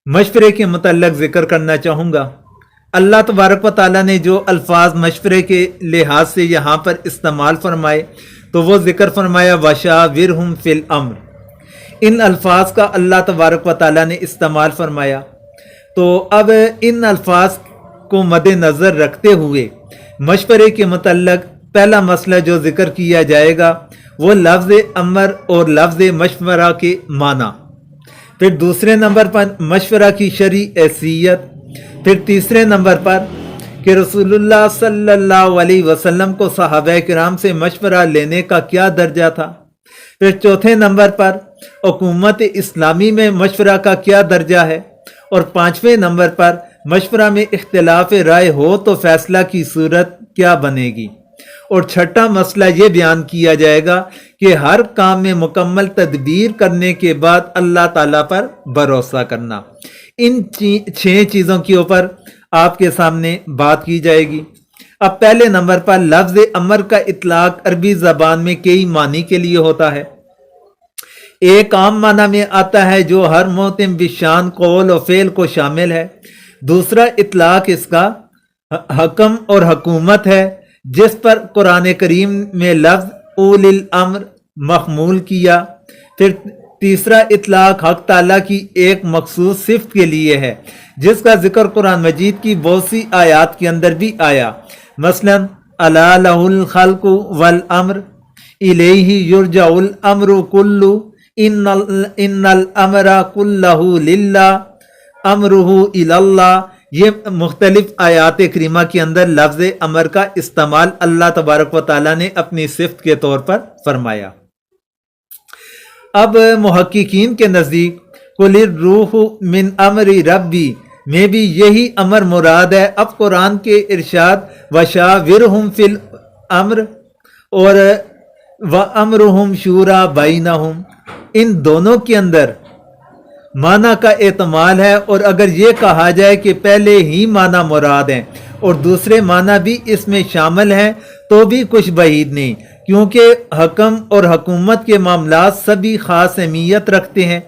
مشورے کے متعلق ذکر کرنا چاہوں گا۔ اللہ تبارک و تعالیٰ نے جو الفاظ مشورے کے لحاظ سے یہاں پر استعمال فرمائے تو وہ ذکر فرمایا وشاورہم فی الامر۔ ان الفاظ کا اللہ تبارک و تعالیٰ نے استعمال فرمایا، تو اب ان الفاظ کو مد نظر رکھتے ہوئے مشورے کے متعلق پہلا مسئلہ جو ذکر کیا جائے گا وہ لفظ امر اور لفظ مشورہ کے معنی، پھر دوسرے نمبر پر مشورہ کی شرعی حیثیت، پھر تیسرے نمبر پر کہ رسول اللہ صلی اللہ علیہ وسلم کو صحابہ کرام سے مشورہ لینے کا کیا درجہ تھا، پھر چوتھے نمبر پر حکومت اسلامی میں مشورہ کا کیا درجہ ہے، اور پانچویں نمبر پر مشورہ میں اختلاف رائے ہو تو فیصلہ کی صورت کیا بنے گی، اور چھٹا مسئلہ یہ بیان کیا جائے گا کہ ہر کام میں مکمل تدبیر کرنے کے بعد اللہ تعالیٰ پر بھروسہ کرنا۔ ان 6 چیزوں کے اوپر آپ کے سامنے بات کی جائے گی۔ اب پہلے نمبر پر لفظ امر کا اطلاق عربی زبان میں کئی معنی کے لیے ہوتا ہے۔ ایک عام معنی میں آتا ہے جو ہر معتم بشان قول و فعل کو شامل ہے۔ دوسرا اطلاق اس کا حکم اور حکومت ہے، جس پر قرآن کریم میں لفظ اولی الامر محمول کیا۔ پھر تیسرا اطلاق حق تعالیٰ کی ایک مخصوص صفت کے لیے ہے، جس کا ذکر قرآن مجید کی بہت سی آیات کے اندر بھی آیا، مثلا الا لہ الخلق والامر الیہ یرجع الامر کلہ ان الامر کلہ للہ امرہ الی اللہ۔ یہ مختلف آیات کریمہ کے اندر لفظ امر کا استعمال اللہ تبارک و تعالیٰ نے اپنی صفت کے طور پر فرمایا۔ اب محققین کے نزدیک قل الروح من امر ربی میں بھی یہی امر مراد ہے۔ اب قرآن کے ارشاد وشاورہم فی الامر اور وامرہم شورا بینہم، ان دونوں کے اندر معنی کا احتمال ہے، اور اگر یہ کہا جائے کہ پہلے ہی معنی مراد ہیں اور دوسرے معنی بھی اس میں شامل ہیں تو بھی کچھ بعید نہیں، کیونکہ حکم اور حکومت کے معاملات سبھی خاص اہمیت رکھتے ہیں،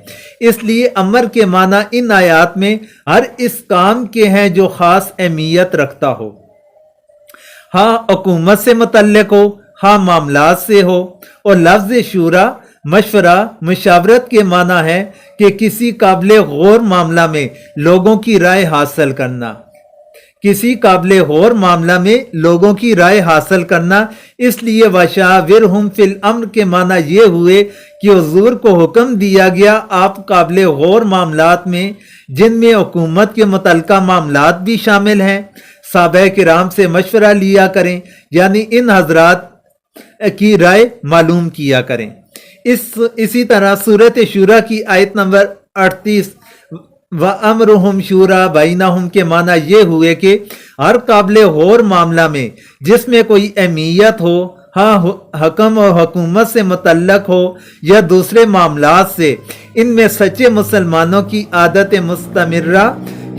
اس لیے امر کے معنی ان آیات میں ہر اس کام کے ہیں جو خاص اہمیت رکھتا ہو، ہاں حکومت سے متعلق ہو، ہاں معاملات سے ہو۔ اور لفظ شورا مشورہ مشاورت کے معنی ہے کہ کسی قابل غور معاملہ میں لوگوں کی رائے حاصل کرنا، کسی قابل غور معاملہ میں لوگوں کی رائے حاصل کرنا۔ اس لیے وشاورہم فی الامر کے معنی یہ ہوئے کہ حضور کو حکم دیا گیا آپ قابل غور معاملات میں، جن میں حکومت کے متعلقہ معاملات بھی شامل ہیں، صحابہ کرام سے مشورہ لیا کریں، یعنی ان حضرات کی رائے معلوم کیا کریں۔ اسی طرح سورۃ شورا کی آیت نمبر 38 وَأَمْرُهُمْ شُورَى بَيْنَهُمْ کے معنی یہ ہوئے کہ ہر قابل غور معاملہ میں جس میں کوئی اہمیت ہو، ہاں حکم اور حکومت سے متعلق ہو یا دوسرے معاملات سے، ان میں سچے مسلمانوں کی عادت مستمرہ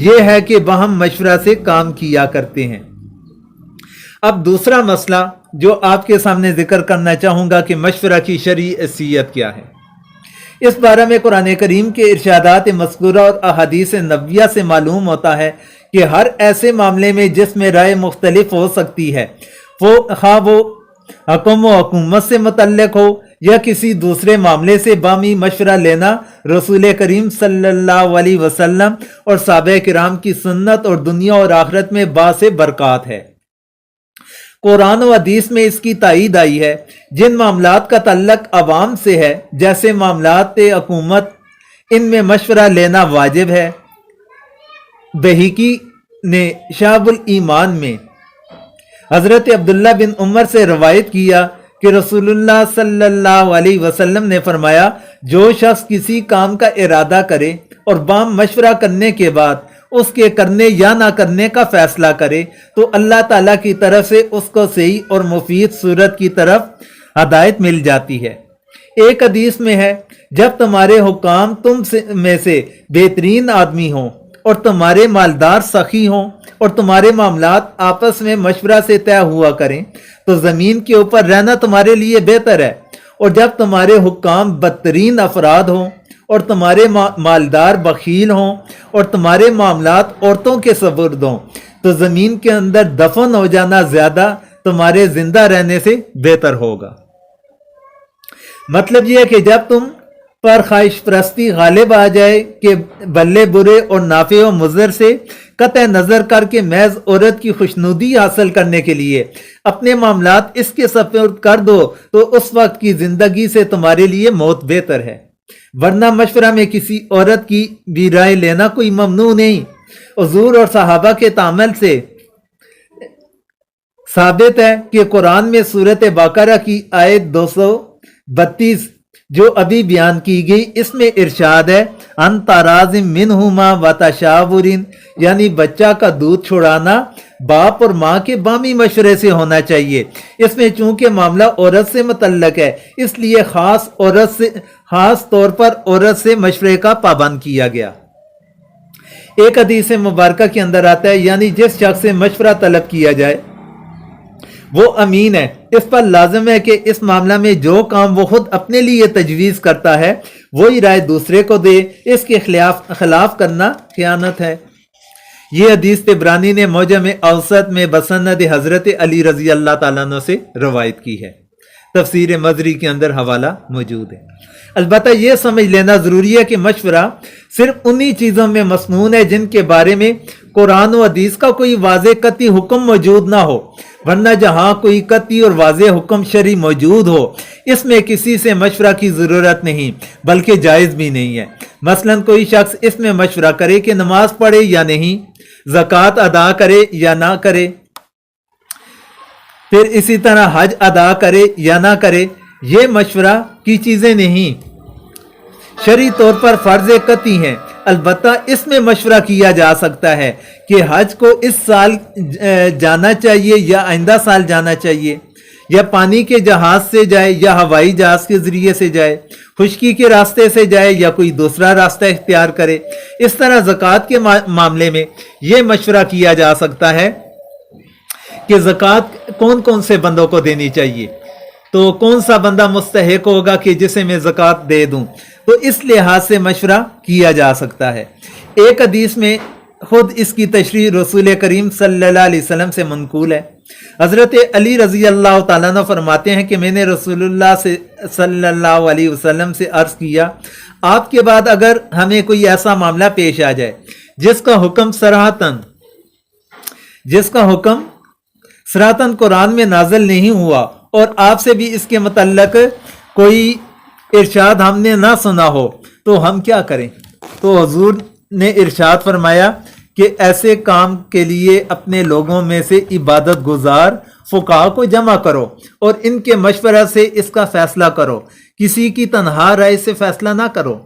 یہ ہے کہ باہم مشورہ سے کام کیا کرتے ہیں۔ اب دوسرا مسئلہ جو آپ کے سامنے ذکر کرنا چاہوں گا کہ مشورہ کی شرعی حیثیت کیا ہے۔ اس بارے میں قرآن کریم کے ارشادات مذکورہ اور احادیث نبویہ سے معلوم ہوتا ہے کہ ہر ایسے معاملے میں جس میں رائے مختلف ہو سکتی ہے، خواہ وہ حکم و حکومت سے متعلق ہو یا کسی دوسرے معاملے سے، باہمی مشورہ لینا رسول کریم صلی اللہ علیہ وسلم اور صحابہ کرام کی سنت اور دنیا اور آخرت میں باعث برکات ہے۔ قرآن و حدیث میں اس کی تائید آئی ہے۔ جن معاملات کا تعلق عوام سے ہے جیسے معاملات حکومت، ان میں مشورہ لینا واجب ہے۔ بہقی نے شعب الایمان میں حضرت عبداللہ بن عمر سے روایت کیا کہ رسول اللہ صلی اللہ علیہ وسلم نے فرمایا، جو شخص کسی کام کا ارادہ کرے اور باہم مشورہ کرنے کے بعد اس کے کرنے یا نہ کرنے کا فیصلہ کرے تو اللہ تعالیٰ کی طرف سے اس کو صحیح اور مفید صورت کی طرف ہدایت مل جاتی ہے۔ ایک حدیث میں ہے، جب تمہارے حکام تم میں سے بہترین آدمی ہوں اور تمہارے مالدار سخی ہوں اور تمہارے معاملات آپس میں مشورہ سے طے ہوا کریں تو زمین کے اوپر رہنا تمہارے لیے بہتر ہے، اور جب تمہارے حکام بدترین افراد ہوں اور تمہارے مالدار بخیل ہوں اور تمہارے معاملات عورتوں کے سپرد ہوں تو زمین کے اندر دفن ہو جانا زیادہ تمہارے زندہ رہنے سے بہتر ہوگا۔ مطلب یہ ہے کہ جب تم پر خواہش پرستی غالب آ جائے کہ بھلے برے اور نافع و مضر سے قطع نظر کر کے محض عورت کی خوشنودی حاصل کرنے کے لیے اپنے معاملات اس کے سپرد کر دو تو اس وقت کی زندگی سے تمہارے لیے موت بہتر ہے، ورنہ مشورہ میں کسی عورت کی بھی رائے لینا کوئی ممنوع نہیں۔ حضور اور صحابہ کے تعامل سے ثابت ہے کہ قرآن میں سورۃ بقرہ کی آیت 232 جو ابھی بیان کی گئی، اس میں ارشاد ہے ان تراض منہما وتشاور، یعنی بچہ کا دودھ چھڑانا باپ اور ماں کے باہمی مشورے سے ہونا چاہیے۔ اس میں چونکہ معاملہ عورت سے متعلق ہے اس لیے خاص طور پر عورت سے مشورے کا پابند کیا گیا۔ ایک حدیث مبارکہ کے اندر آتا ہے یعنی جس شخص سے مشورہ طلب کیا جائے وہ امین ہے، اس پر لازم ہے کہ اس معاملہ میں جو کام وہ خود اپنے لیے تجویز کرتا ہے وہی رائے دوسرے کو دے، اس کے خلاف کرنا خیانت ہے۔ یہ حدیث طبرانی نے معجم اوسط میں بسند حضرت علی رضی اللہ تعالیٰ عنہ سے روایت کی ہے، تفسیر مزری کے اندر حوالہ موجود ہے۔ البتہ یہ سمجھ لینا ضروری ہے کہ مشورہ صرف انہی چیزوں میں مسنون ہے جن کے بارے میں قرآن و حدیث کا کوئی واضح قطعی حکم موجود نہ ہو، ورنہ جہاں کوئی قطعی اور واضح حکم شرعی موجود ہو اس میں کسی سے مشورہ کی ضرورت نہیں بلکہ جائز بھی نہیں ہے۔ مثلا کوئی شخص اس میں مشورہ کرے کہ نماز پڑھے یا نہیں، زکوٰۃ ادا کرے یا نہ کرے، پھر اسی طرح حج ادا کرے یا نہ کرے، یہ مشورہ کی چیزیں نہیں، شرعی طور پر فرض قطعی ہیں۔ البتہ اس میں مشورہ کیا جا سکتا ہے کہ حج کو اس سال جانا چاہیے یا آئندہ سال جانا چاہیے، یا پانی کے جہاز سے جائے یا ہوائی جہاز کے ذریعے سے جائے، خشکی کے راستے سے جائے یا کوئی دوسرا راستہ اختیار کرے۔ اس طرح زکوٰۃ کے معاملے میں یہ مشورہ کیا جا سکتا ہے کہ زکوٰۃ کون کون سے بندوں کو دینی چاہیے، تو کون سا بندہ مستحق ہوگا کہ جسے میں زکوٰۃ دے دوں، تو اس لحاظ سے مشورہ کیا جا سکتا ہے۔ ایک حدیث میں خود اس کی تشریح رسول کریم صلی اللہ علیہ وسلم سے منقول ہے۔ حضرت علی رضی اللہ تعالیٰ عنہ فرماتے ہیں کہ میں نے رسول اللہ صلی اللہ علیہ وسلم سے عرض کیا، آپ کے بعد اگر ہمیں کوئی ایسا معاملہ پیش آ جائے جس کا حکم صراحتاً قرآن میں نازل نہیں ہوا اور آپ سے بھی اس کے متعلق کوئی ارشاد ہم نے نہ سنا ہو تو ہم کیا کریں؟ تو حضور نے ارشاد فرمایا کہ ایسے کام کے لیے اپنے لوگوں میں سے عبادت گزار فقہاء کو جمع کرو اور ان کے مشورہ سے اس کا فیصلہ کرو، کسی کی تنہا رائے سے فیصلہ نہ کرو۔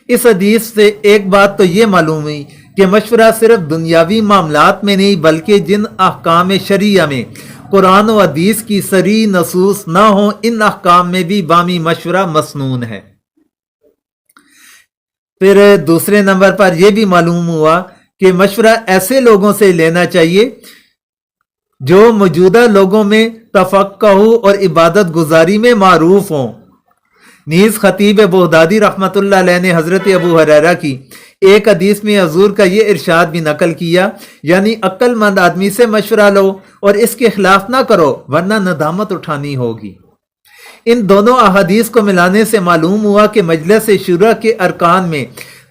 اس حدیث سے ایک بات تو یہ معلوم ہوئی کہ مشورہ صرف دنیاوی معاملات میں نہیں بلکہ جن احکام شرعیہ میں قرآن و حدیث کی صریح نصوص نہ ہوں ان احکام میں بھی باہمی مشورہ مسنون ہے۔ پھر دوسرے نمبر پر یہ بھی معلوم ہوا کہ مشورہ ایسے لوگوں سے لینا چاہیے جو موجودہ لوگوں میں تفقہ اور عبادت گزاری میں معروف ہوں۔ نیز خطیب بغدادی رحمۃ اللہ علیہ نے حضرت ابو ہریرہ کی ایک حدیث میں حضور کا یہ ارشاد بھی نقل کیا، یعنی عقل مند آدمی سے مشورہ لو اور اس کے خلاف نہ کرو ورنہ ندامت اٹھانی ہوگی۔ ان دونوں احادیث کو ملانے سے معلوم ہوا کہ مجلس شورا کے ارکان میں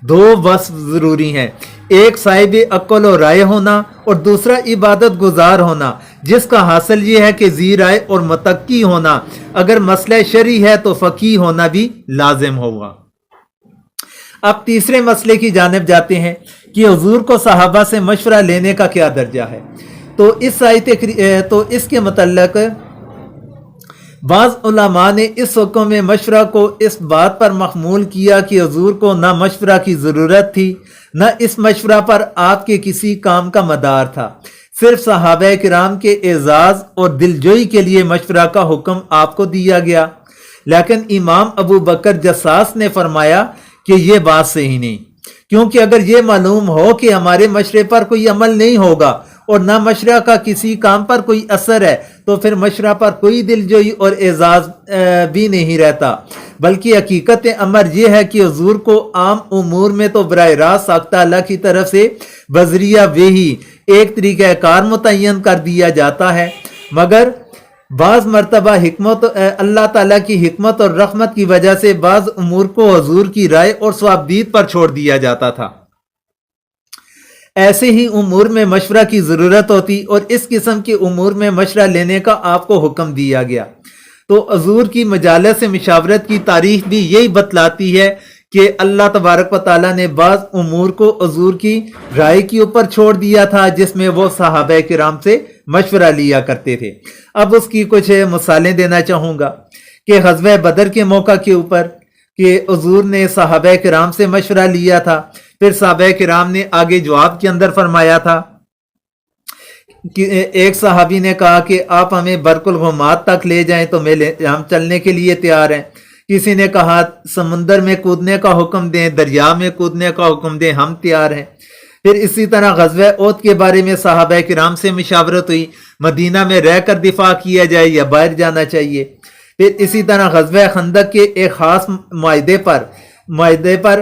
دو وصف ضروری ہیں، ایک صاحب عقل و رائے ہونا اور دوسرا عبادت گزار ہونا، جس کا حاصل یہ ہے کہ ذی رائے اور متقی ہونا، اگر مسئلہ شرعی ہے تو فقیہ ہونا بھی لازم ہوگا۔ اب تیسرے مسئلے کی جانب جاتے ہیں کہ حضور کو صحابہ سے مشورہ لینے کا کیا درجہ ہے۔ تو اس کے متعلق بعض علماء نے اس حکم میں مشورہ کو اس بات پر محمول کیا کہ حضور کو نہ مشورہ کی ضرورت تھی نہ اس مشورہ پر آپ کے کسی کام کا مدار تھا، صرف صحابہ کرام کے اعزاز اور دلجوئی کے لیے مشورہ کا حکم آپ کو دیا گیا۔ لیکن امام ابو بکر جساس نے فرمایا کہ یہ بات صحیح نہیں، کیونکہ اگر یہ معلوم ہو کہ ہمارے مشورے پر کوئی عمل نہیں ہوگا اور نہ مشرہ کا کسی کام پر کوئی اثر ہے تو پھر مشرہ پر کوئی دلجوئی اور اعزاز بھی نہیں رہتا، بلکہ حقیقت امر یہ ہے کہ حضور کو عام امور میں تو براہ راست ساختہ اللہ کی طرف سے بذریعہ وحی ایک طریقہ کار متعین کر دیا جاتا ہے، مگر بعض مرتبہ حکمت اللہ تعالیٰ کی حکمت اور رحمت کی وجہ سے بعض امور کو حضور کی رائے اور ثوابدید پر چھوڑ دیا جاتا تھا۔ ایسے ہی امور میں مشورہ کی ضرورت ہوتی اور اس قسم کے امور میں مشورہ لینے کا آپ کو حکم دیا گیا۔ تو حضور کی مجالس سے مشاورت کی تاریخ بھی یہی بتلاتی ہے کہ اللہ تبارک و تعالیٰ نے بعض امور کو حضور کی رائے کے اوپر چھوڑ دیا تھا جس میں وہ صحابہ کرام سے مشورہ لیا کرتے تھے۔ اب اس کی کچھ مثالیں دینا چاہوں گا کہ غزوہ بدر کے موقع کے اوپر کہ حضور نے صحابہ کرام سے مشورہ لیا تھا، پھر صحابہ کرام نے آگے جواب کے اندر فرمایا تھا کہ ایک صحابی نے کہا کہ آپ ہمیں برق الغمات تک لے جائیں تو ہم چلنے کے لیے تیار ہیں، کسی نے کہا سمندر میں کودنے کا حکم دیں، دریا میں کودنے کا حکم دیں، ہم تیار ہیں۔ پھر اسی طرح غزوہ احد کے بارے میں صحابہ کرام سے مشاورت ہوئی، مدینہ میں رہ کر دفاع کیا جائے یا باہر جانا چاہیے۔ پھر اسی طرح غزوہ خندق کے ایک خاص معاہدے پر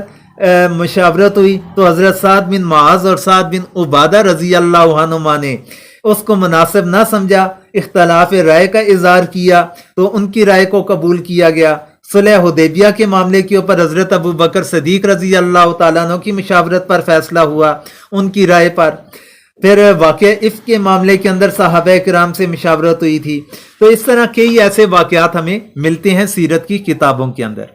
مشاورت ہوئی تو حضرت سعد بن معاذ اور سعد بن عبادہ رضی اللہ عنہما نے اس کو مناسب نہ سمجھا، اختلاف رائے کا اظہار کیا تو ان کی رائے کو قبول کیا گیا۔ صلح حدیبیہ کے معاملے کے اوپر حضرت ابو بکر صدیق رضی اللہ تعالیٰ عنہ کی مشاورت پر فیصلہ ہوا، ان کی رائے پر۔ پھر واقعہ افک کے معاملے کے اندر صحابہ کرام سے مشاورت ہوئی تھی۔ تو اس طرح کئی ایسے واقعات ہمیں ملتے ہیں سیرت کی کتابوں کے اندر۔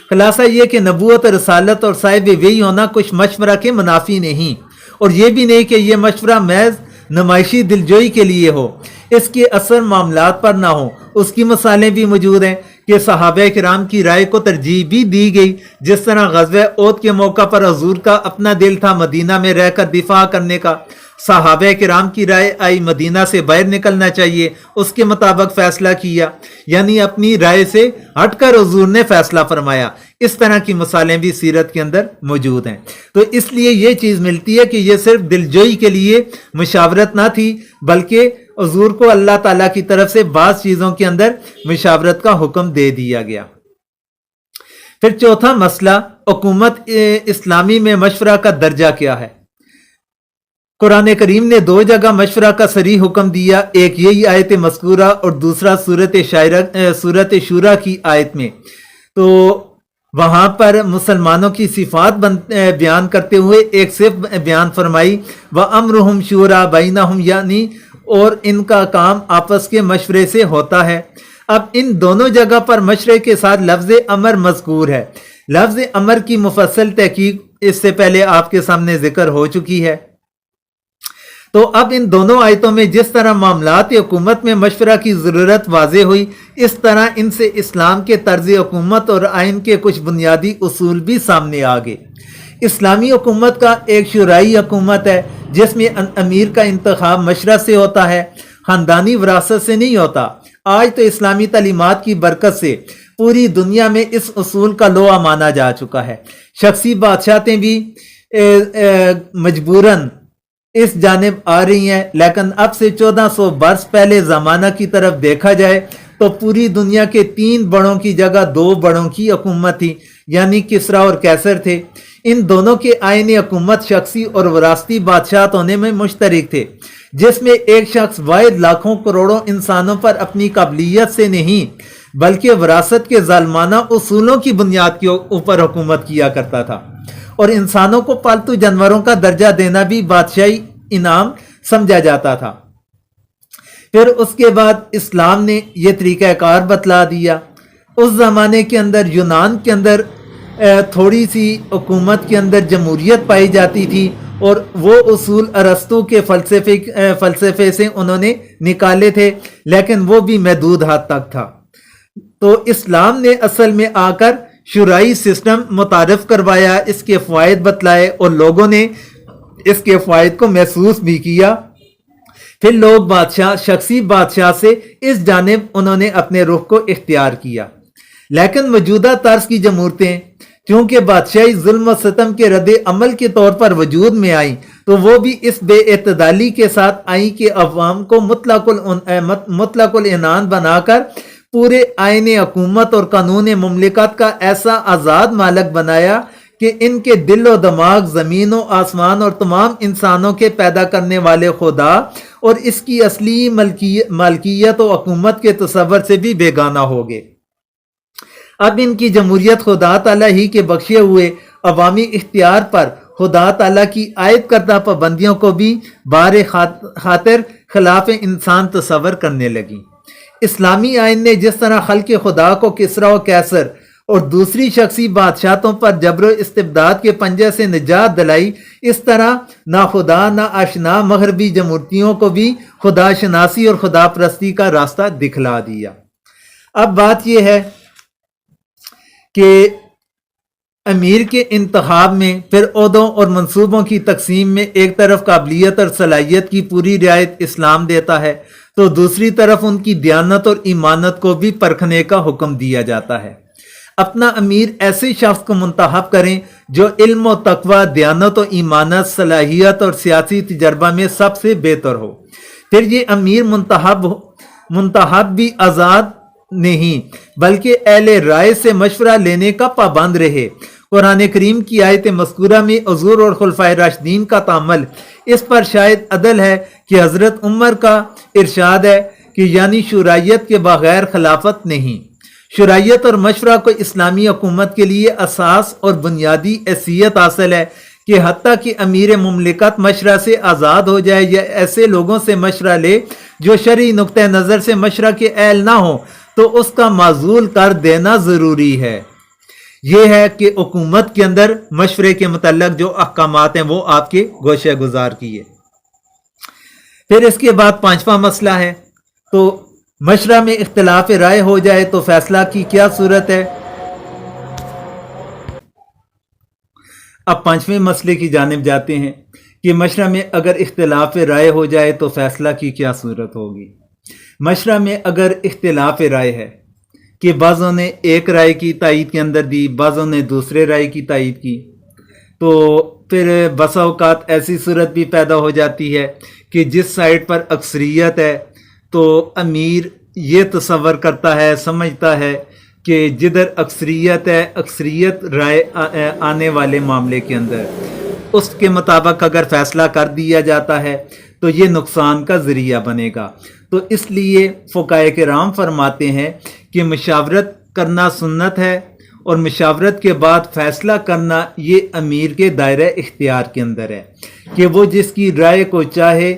خلاصہ یہ کہ نبوت، رسالت اور صاحب وحی ہونا کچھ مشورہ کے منافی نہیں، اور یہ بھی نہیں کہ یہ مشورہ محض نمائشی دلجوئی کے لیے ہو، اس کے اثر معاملات پر نہ ہو۔ اس کی مثالیں بھی موجود ہیں کہ صحابہ کرام کی رائے کو ترجیح بھی دی گئی، جس طرح غزوہ احد کے موقع پر حضور کا اپنا دل تھا مدینہ میں رہ کر دفاع کرنے کا، صحابہ کرام کی رائے آئی مدینہ سے باہر نکلنا چاہیے، اس کے مطابق فیصلہ کیا، یعنی اپنی رائے سے ہٹ کر حضور نے فیصلہ فرمایا۔ اس طرح کی مثالیں بھی سیرت کے اندر موجود ہیں۔ تو اس لیے یہ چیز ملتی ہے کہ یہ صرف دلجوئی کے لیے مشاورت نہ تھی، بلکہ حضور کو اللہ تعالیٰ کی طرف سے بعض چیزوں کے اندر مشاورت کا حکم دے دیا گیا۔ پھر چوتھا مسئلہ، حکومت اسلامی میں مشورہ کا درجہ کیا ہے؟ قرآن کریم نے دو جگہ مشورہ کا صریح حکم دیا، ایک یہی آیت مذکورہ اور دوسرا سورت شورا کی آیت میں۔ تو وہاں پر مسلمانوں کی صفات بیان کرتے ہوئے ایک صفت بیان فرمائی، وَأَمْرُهُمْ شُورَى بَيْنَهُمْ، یعنی اور ان کا کام آپس کے مشورے سے ہوتا ہے۔ اب ان دونوں جگہ پر مشورے کے ساتھ لفظ امر مذکور ہے۔ لفظ امر کی مفصل تحقیق اس سے پہلے آپ کے سامنے ذکر ہو چکی ہے۔ تو اب ان دونوں آیتوں میں جس طرح معاملات حکومت میں مشورہ کی ضرورت واضح ہوئی، اس طرح ان سے اسلام کے طرز حکومت اور آئین کے کچھ بنیادی اصول بھی سامنے آ گئے۔ اسلامی حکومت کا ایک شورائی حکومت ہے جس میں امیر کا انتخاب مشورہ سے ہوتا ہے، خاندانی وراثت سے نہیں ہوتا۔ آج تو اسلامی تعلیمات کی برکت سے پوری دنیا میں اس اصول کا لوحہ مانا جا چکا ہے۔ شخصی بادشاہتیں بھی مجبوراً اس جانب آ رہی ہیں، لیکن اب سے 1400 برس پہلے زمانہ کی طرف دیکھا جائے تو پوری دنیا کے 3 بڑوں کی جگہ 2 بڑوں کی حکومت تھی، یعنی کسریٰ اور قیصر تھے۔ ان دونوں کے آئین حکومت شخصی اور وراثتی بادشاہت ہونے میں مشترک تھے، جس میں ایک شخص واحد لاکھوں کروڑوں انسانوں پر اپنی قابلیت سے نہیں بلکہ وراثت کے ظالمانہ اصولوں کی بنیاد کے اوپر حکومت کیا کرتا تھا، اور انسانوں کو پالتو جانوروں کا درجہ دینا بھی بادشاہی انعام سمجھا جاتا تھا۔ پھر اس کے بعد اسلام نے یہ طریقہ کار بتلا دیا۔ اس زمانے کے اندر یونان کے اندر تھوڑی سی حکومت کے اندر جمہوریت پائی جاتی تھی، اور وہ اصول ارسطو کے فلسفے سے انہوں نے نکالے تھے، لیکن وہ بھی محدود حد تک تھا۔ تو اسلام نے اصل میں آ کر شورائی سسٹم متعارف کروایا، اس کے فوائد بتلائے، اور لوگوں نے اس کے فوائد کو محسوس بھی کیا۔ پھر لوگ شخصی بادشاہ سے اس جانب انہوں نے اپنے رخ کو اختیار کیا۔ لیکن موجودہ طرز کی جمہوریتیں چونکہ بادشاہی ظلم و ستم کے رد عمل کے طور پر وجود میں آئیں، تو وہ بھی اس بے اعتدالی کے ساتھ آئیں کہ عوام کو مطلق العنان بنا کر پورے آئین حکومت اور قانون مملکت کا ایسا آزاد مالک بنایا کہ ان کے دل و دماغ زمین و آسمان اور تمام انسانوں کے پیدا کرنے والے خدا اور اس کی اصلی ملکیت و حکومت کے تصور سے بھی بیگانہ ہو گئے۔ اب ان کی جمہوریت خدا تعالیٰ ہی کے بخشے ہوئے عوامی اختیار پر خدا تعالیٰ کی عائد کردہ پابندیوں کو بھی بار خاطر خلاف انسان تصور کرنے لگی۔ اسلامی آئین نے جس طرح خلق خدا کو کسریٰ و قیصر اور دوسری شخصی بادشاہتوں پر جبر و استبداد کے پنجے سے نجات دلائی، اس طرح نہ خدا نہ آشنا مغربی جمہوریتوں کو بھی خدا شناسی اور خدا پرستی کا راستہ دکھلا دیا۔ اب بات یہ ہے کہ امیر کے انتخاب میں پھر عہدوں اور منصوبوں کی تقسیم میں ایک طرف قابلیت اور صلاحیت کی پوری رعایت اسلام دیتا ہے تو دوسری طرف ان کی دیانت اور ایمانت کو بھی پرکھنے کا حکم دیا جاتا ہے۔ اپنا امیر ایسے شخص کو منتخب کریں جو علم و تقوی، دیانت و ایمانت، صلاحیت اور سیاسی تجربہ میں سب سے بہتر ہو۔ پھر یہ امیر منتخب بھی آزاد نہیں بلکہ اہل رائے سے مشورہ لینے کا پابند رہے۔ قرآن کریم کی آیت مذکورہ میں حضور اور خلفائے راشدین کا تعامل اس پر شاید عدل ہے کہ حضرت عمر کا ارشاد ہے کہ یعنی شورائیت کے بغیر خلافت نہیں۔ شورائیت اور مشورہ کو اسلامی حکومت کے لیے اساس اور بنیادی حیثیت حاصل ہے کہ حتیٰ کہ امیر مملکت مشورہ سے آزاد ہو جائے یا ایسے لوگوں سے مشورہ لے جو شرعی نقطہ نظر سے مشورہ کے اہل نہ ہوں تو اس کا معزول کر دینا ضروری ہے۔ یہ ہے کہ حکومت کے اندر مشورے کے متعلق جو احکامات ہیں وہ آپ کے گوشہ گزار کیے۔ پھر اس کے بعد پانچواں مسئلہ ہے، تو مشورہ میں اختلاف رائے ہو جائے تو فیصلہ کی کیا صورت ہے۔ اب پانچویں مسئلے کی جانب جاتے ہیں کہ مشورہ میں اگر اختلاف رائے ہو جائے تو فیصلہ کی کیا صورت ہوگی۔ مشورہ میں اگر اختلاف رائے ہے کہ بعضوں نے ایک رائے کی تائید کے اندر دی، بعضوں نے دوسرے رائے کی تائید کی، تو پھر بسا اوقات ایسی صورت بھی پیدا ہو جاتی ہے کہ جس سائٹ پر اکثریت ہے تو امیر یہ تصور کرتا ہے، سمجھتا ہے کہ جدھر اکثریت ہے، اکثریت رائے آنے والے معاملے کے اندر اس کے مطابق اگر فیصلہ کر دیا جاتا ہے تو یہ نقصان کا ذریعہ بنے گا۔ تو اس لیے فقہائے کرام فرماتے ہیں کہ مشاورت کرنا سنت ہے اور مشاورت کے بعد فیصلہ کرنا یہ امیر کے دائرہ اختیار کے اندر ہے کہ وہ جس کی رائے کو چاہے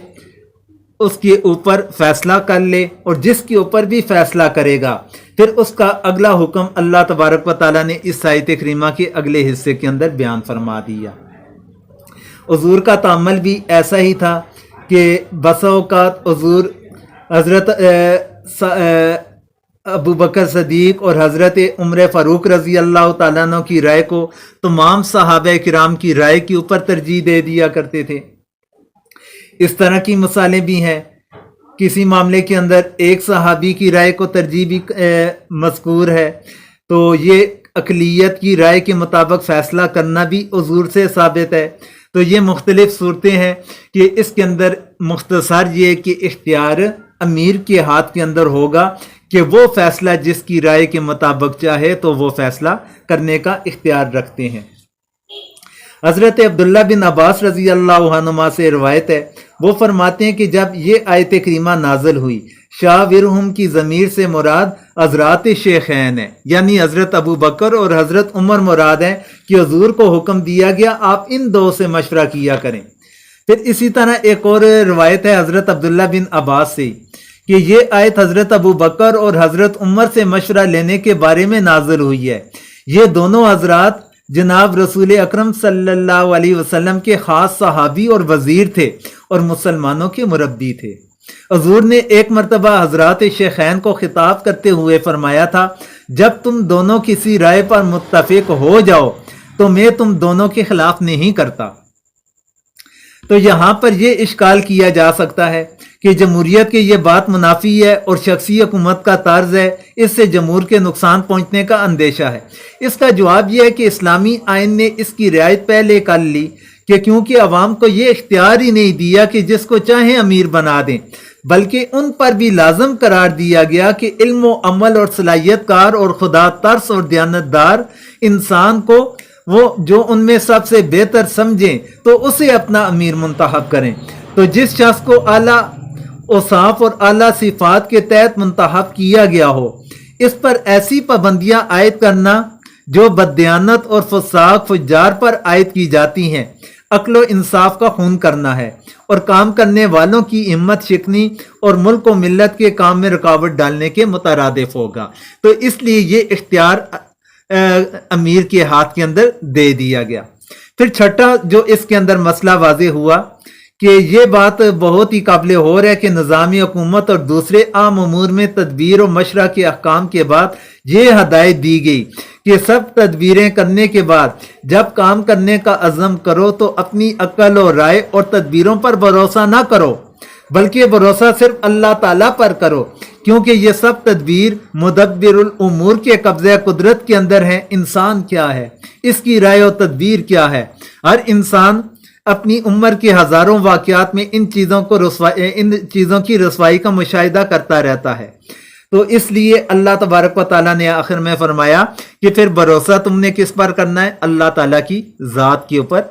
اس کے اوپر فیصلہ کر لے، اور جس کے اوپر بھی فیصلہ کرے گا پھر اس کا اگلا حکم اللہ تبارک و تعالیٰ نے اس آیت کریمہ کے اگلے حصے کے اندر بیان فرما دیا۔ حضور کا تعامل بھی ایسا ہی تھا کہ بسا اوقات حضور حضرت ابو بکر صدیق اور حضرت عمر فاروق رضی اللہ تعالیٰ عنہ کی رائے کو تمام صحابہ کرام کی رائے کے اوپر ترجیح دے دیا کرتے تھے۔ اس طرح کی مثالیں بھی ہیں، کسی معاملے کے اندر ایک صحابی کی رائے کو ترجیح بھی مذکور ہے، تو یہ اقلیت کی رائے کے مطابق فیصلہ کرنا بھی حضور سے ثابت ہے۔ تو یہ مختلف صورتیں ہیں کہ اس کے اندر مختصر یہ کہ اختیار امیر کے ہاتھ کے اندر ہوگا کہ وہ فیصلہ جس کی رائے کے مطابق چاہے تو وہ فیصلہ کرنے کا اختیار رکھتے ہیں۔ حضرت عبداللہ بن عباس رضی اللہ عنہما سے روایت ہے، وہ فرماتے ہیں کہ جب یہ آیت کریمہ نازل ہوئی، شاورہم کی ضمیر سے مراد حضرات شیخین ہے، یعنی حضرت ابو بکر اور حضرت عمر مراد ہیں کہ حضور کو حکم دیا گیا آپ ان دو سے مشورہ کیا کریں۔ پھر اسی طرح ایک اور روایت ہے حضرت عبداللہ بن عباس سے کہ یہ آیت حضرت ابو بکر اور حضرت عمر سے مشورہ لینے کے بارے میں نازل ہوئی ہے۔ یہ دونوں حضرات جناب رسول اکرم صلی اللہ علیہ وسلم کے خاص صحابی اور وزیر تھے اور مسلمانوں کے مربی تھے۔ حضور نے ایک مرتبہ حضرات شیخین کو خطاب کرتے ہوئے فرمایا تھا، جب تم دونوں کسی رائے پر متفق ہو جاؤ تو میں تم دونوں کے خلاف نہیں کرتا۔ تو یہاں پر یہ اشکال کیا جا سکتا ہے کہ جمہوریت کی یہ بات منافی ہے اور شخصی حکومت کا طرز ہے، اس سے جمہور کے نقصان پہنچنے کا اندیشہ ہے۔ اس کا جواب یہ ہے کہ اسلامی آئین نے اس کی رعایت پہلے کر لی کہ کیونکہ عوام کو یہ اختیار ہی نہیں دیا کہ جس کو چاہیں امیر بنا دیں، بلکہ ان پر بھی لازم قرار دیا گیا کہ علم و عمل اور صلاحیت کار اور خدا ترس اور دیانتدار انسان کو وہ جو ان میں سب سے بہتر سمجھیں تو اسے اپنا امیر منتخب کریں۔ تو جس شخص کو اعلیٰ اوصاف اور اعلیٰ صفات کے تحت منتخب کیا گیا ہو، اس پر ایسی پابندیاں عائد کرنا جو بددیانت اور فساق فجار پر عائد کی جاتی ہیں، عقل و انصاف کا خون کرنا ہے اور کام کرنے والوں کی ہمت شکنی اور ملک و ملت کے کام میں رکاوٹ ڈالنے کے مترادف ہوگا۔ تو اس لیے یہ اختیار امیر کے ہاتھ کے اندر دے دیا گیا۔ پھر چھٹا جو اس کے اندر مسئلہ واضح ہوا کہ یہ بات بہت ہی قابل غور ہے کہ نظامی حکومت اور دوسرے عام امور میں تدبیر و مشورہ کے احکام کے بعد یہ ہدایت دی گئی کہ سب تدبیریں کرنے کے بعد جب کام کرنے کا عزم کرو تو اپنی عقل و رائے اور تدبیروں پر بھروسہ نہ کرو، بلکہ بھروسہ صرف اللہ تعالیٰ پر کرو، کیونکہ یہ سب تدبیر مدبر الامور کے قبضہ قدرت کے اندر ہے۔ انسان کیا ہے، اس کی رائے و تدبیر کیا ہے؟ ہر انسان اپنی عمر کے ہزاروں واقعات میں ان چیزوں کی رسوائی کا مشاہدہ کرتا رہتا ہے۔ تو اس لیے اللہ تبارک و تعالیٰ نے آخر میں فرمایا کہ پھر بھروسہ تم نے کس پر کرنا ہے؟ اللہ تعالیٰ کی ذات کے اوپر۔